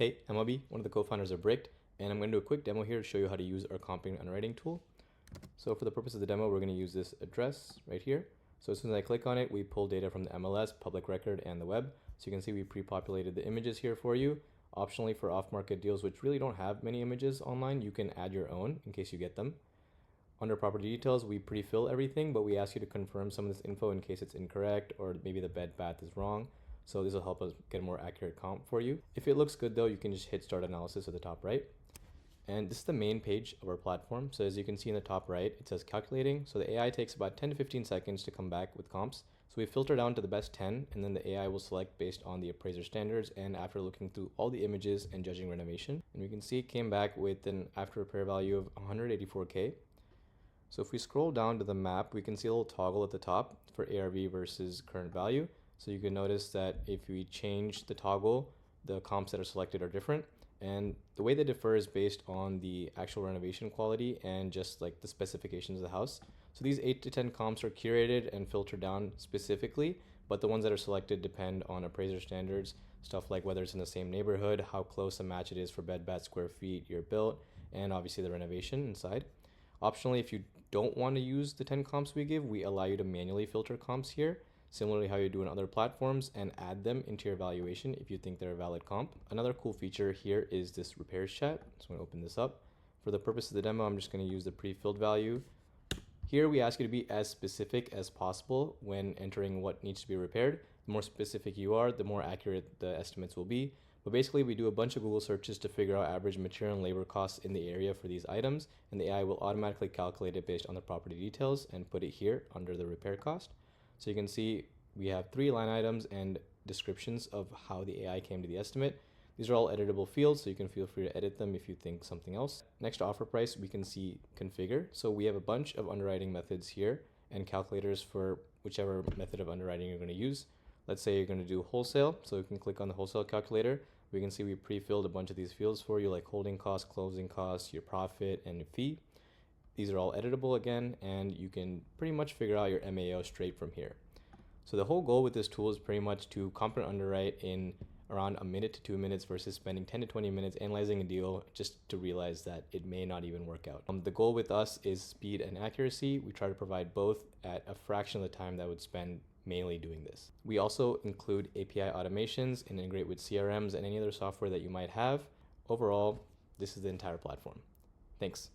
Hey, I'm Abhi, one of the co-founders of Bricked, and I'm going to do a quick demo here to show you how to use our comping underwriting tool. So for the purpose of the demo, we're going to use this address right here. So as soon as I click on it, we pull data from the MLS, public record, and the web. So you can see we pre-populated the images here for you. Optionally, for off-market deals, which really don't have many images online, you can add your own in case you get them. Under property details, we pre-fill everything, but we ask you to confirm some of this info in case it's incorrect or maybe the bed bath is wrong. So this will help us get a more accurate comp for you. If it looks good though, you can just hit start analysis at the top right. And this is the main page of our platform. So as you can see in the top right, it says calculating. So the AI takes about 10 to 15 seconds to come back with comps. So we filter down to the best 10, and then the AI will select based on the appraiser standards and after looking through all the images and judging renovation. And we can see it came back with an after repair value of 184K. So if we scroll down to the map, we can see a little toggle at the top for ARV versus current value. So you can notice that if we change the toggle, the comps that are selected are different. And the way they differ is based on the actual renovation quality and just like the specifications of the house. So these 8 to 10 comps are curated and filtered down specifically, but the ones that are selected depend on appraiser standards, stuff like whether it's in the same neighborhood, how close a match it is for bed, bath, square feet, year built, and obviously the renovation inside. Optionally, if you don't want to use the 10 comps we give, we allow you to manually filter comps here, similarly how you do on other platforms, and add them into your evaluation if you think they're a valid comp. Another cool feature here is this repairs chat. So I'm going to open this up. For the purpose of the demo, I'm just going to use the pre-filled value. Here we ask you to be as specific as possible when entering what needs to be repaired. The more specific you are, the more accurate the estimates will be. But basically, we do a bunch of Google searches to figure out average material and labor costs in the area for these items, and the AI will automatically calculate it based on the property details and put it here under the repair cost. So you can see we have 3 line items and descriptions of how the AI came to the estimate. These are all editable fields, so you can feel free to edit them if you think something else. Next to offer price, we can see configure. So we have a bunch of underwriting methods here and calculators for whichever method of underwriting you're going to use. Let's say you're going to do wholesale, so you can click on the wholesale calculator. We can see we pre-filled a bunch of these fields for you, like holding costs, closing costs, your profit, and your fee. These are all editable again, and you can pretty much figure out your MAO straight from here. So the whole goal with this tool is pretty much to comp and underwrite in around a minute to 2 minutes versus spending 10 to 20 minutes analyzing a deal just to realize that it may not even work out. The goal with us is speed and accuracy. We try to provide both at a fraction of the time that would spend mainly doing this. We also include API automations and integrate with CRMs and any other software that you might have. Overall, this is the entire platform. Thanks.